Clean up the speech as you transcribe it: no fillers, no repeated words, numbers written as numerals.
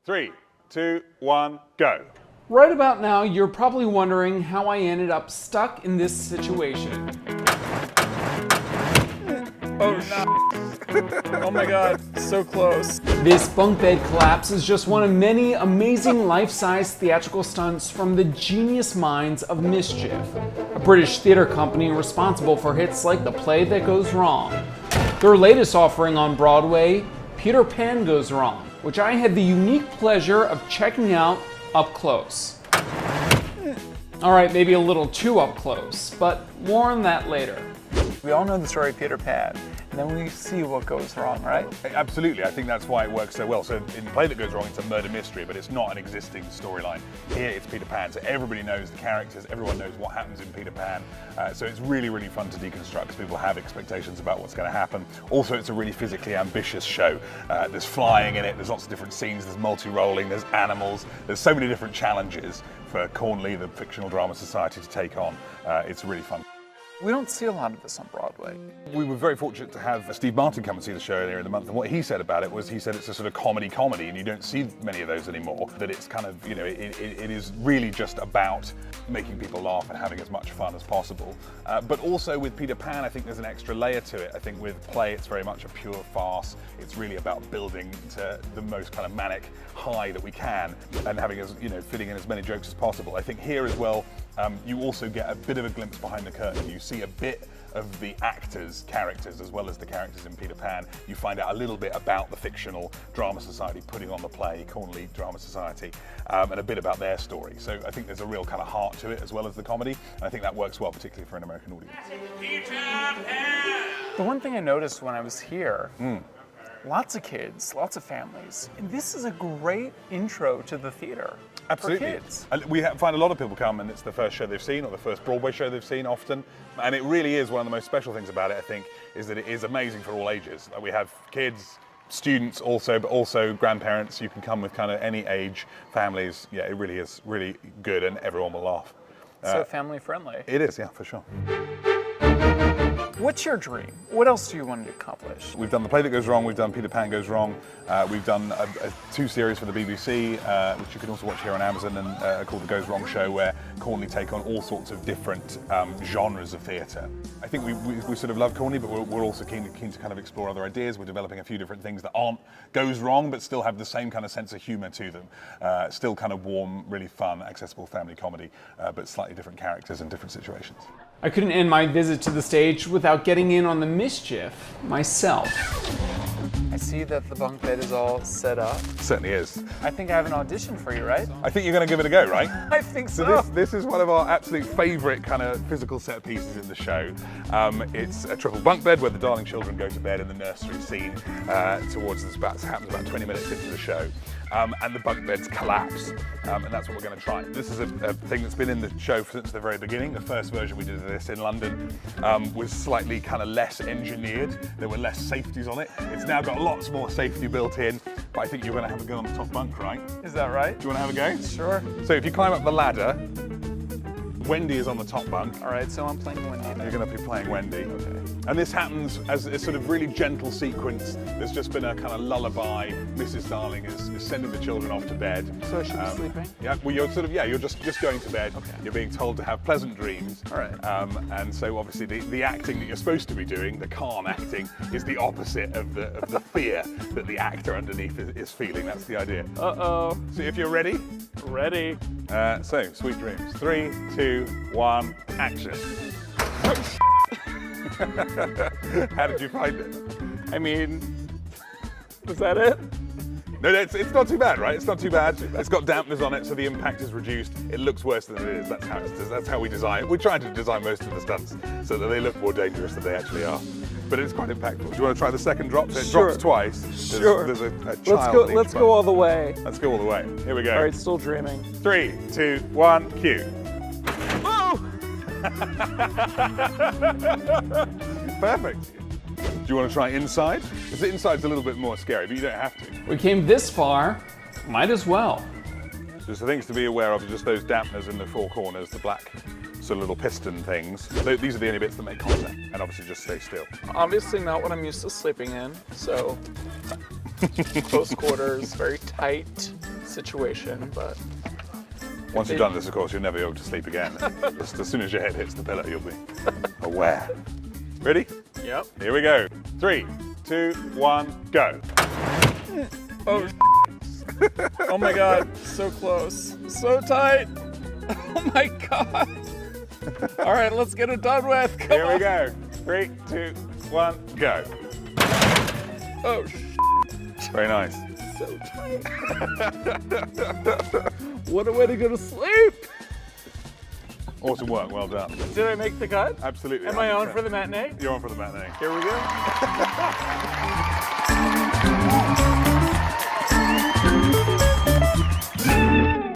3, 2, 1, go. Right about now, you're probably wondering how I ended up stuck in this situation. Oh no. Oh my god, so close. This bunk bed collapse is just one of many amazing life-size theatrical stunts from the genius minds of Mischief, a British theater company responsible for hits like The Play That Goes Wrong. Their latest offering on Broadway, Peter Pan Goes Wrong, which I had the unique pleasure of checking out up close. Alright, maybe a little too up close, but more on that later. We all know the story of Peter Pan, and then we see what goes wrong, right? Absolutely, I think that's why it works so well. So in Play That Goes Wrong, it's a murder mystery, but it's not an existing storyline. Here it's Peter Pan, so everybody knows the characters, everyone knows what happens in Peter Pan. So it's really, really fun to deconstruct because people have expectations about what's going to happen. Also, it's a really physically ambitious show. There's flying in it, there's lots of different scenes, there's multi-rolling, there's animals, there's so many different challenges for Cornley, the fictional drama society, to take on. It's really fun. We don't see a lot of this on Broadway. We were very fortunate to have Steve Martin come and see the show earlier in the month, and what he said about it was, he said it's a sort of comedy, and you don't see many of those anymore. That it's kind of, you know, it is really just about making people laugh and having as much fun as possible. But also with Peter Pan, I think there's an extra layer to it. I think with Play, it's very much a pure farce. It's really about building to the most kind of manic high that we can, and having as, you know, fitting in as many jokes as possible. I think here as well, you also get a bit of a glimpse behind the curtain. You see a bit of the actors' characters as well as the characters in Peter Pan. You find out a little bit about the fictional drama society putting on the play, Cornley Drama Society, and a bit about their story. So I think there's a real kind of heart to it as well as the comedy, and I think that works well, particularly for an American audience. The one thing I noticed when I was here, lots of kids, lots of families, and this is a great intro to the theater. Absolutely. For kids. We find a lot of people come and it's the first show they've seen or the first Broadway show they've seen often. And it really is one of the most special things about it, I think, is that it is amazing for all ages. We have kids, students also, but also grandparents. You can come with kind of any age, families. Yeah, it really is really good and everyone will laugh. So family friendly. It is, yeah, for sure. What's your dream? What else do you want to accomplish? We've done The Play That Goes Wrong, we've done Peter Pan Goes Wrong, we've done 2 series for the BBC, which you can also watch here on Amazon, and called The Goes Wrong Show, where Cornley take on all sorts of different genres of theatre. I think we sort of love Cornley, but we're also keen to kind of explore other ideas. We're developing a few different things that aren't Goes Wrong, but still have the same kind of sense of humour to them. Still kind of warm, really fun, accessible family comedy, but slightly different characters and different situations. I couldn't end my visit to the stage without getting in on the mischief myself. I see that the bunk bed is all set up. Certainly is. I think I have an audition for you, right? I think you're going to give it a go, right? I think so. So this is one of our absolute favourite kind of physical set pieces in the show. It's a triple bunk bed where the darling children go to bed in the nursery scene towards this, happens about 20 minutes into the show. And the bunk beds collapse, and that's what we're going to try. This is a thing that's been in the show since the very beginning. The first version we did of this in London was slightly kind of less engineered. There were less safeties on it. It's now got lots more safety built in, but I think you're going to have a go on the top bunk, right? Is that right? Do you want to have a go? Sure. So if you climb up the ladder, Wendy is on the top bunk. All right, so I'm playing Wendy. You're going to be playing Wendy. Okay. And this happens as a sort of really gentle sequence. There's just been a kind of lullaby. Mrs. Darling is sending the children off to bed. So I should be sleeping? Yeah, well, you're sort of, you're just going to bed. Okay. You're being told to have pleasant dreams. All right. And so obviously the acting that you're supposed to be doing, the calm acting, is the opposite of the fear that the actor underneath is feeling. That's the idea. Uh-oh. So if you're ready? Ready. So, sweet dreams. 3, 2, 1, action. How did you find it? I mean, was that it? No, it's not too bad, right? It's not too bad. It's got dampeners on it, so the impact is reduced. It looks worse than it is. That's how we design it. We're trying to design most of the stunts so that they look more dangerous than they actually are. But it's quite impactful. Do you want to try the second drop? So it drops twice. Sure. There's a child. Let's go all the way. Let's go all the way. Here we go. All right, still dreaming. 3, 2, 1, cue. Oh! Perfect. Do you want to try inside? Because the inside's a little bit more scary, but you don't have to. We came this far, might as well. Just the things to be aware of are just those dampeners in the 4 corners, the black sort of little piston things. These are the only bits that make contact, and obviously just stay still. Obviously not what I'm used to sleeping in, so close quarters, very tight. situation, but Once you've done this, of course, you'll never be able to sleep again. Just as soon as your head hits the pillow, you'll be aware. Ready? yep. Here we go. 3, 2, 1, go. Oh, oh my God, so close, so tight. Oh my God. All right, let's get it done with. Come Here on. we go. 3, 2, 1, go. Oh, Very nice. so tight. What a way to go to sleep. Awesome work. Well done. Did I make the cut? Absolutely. Am I on 100%. for the matinee? You're on for the matinee. Here we go.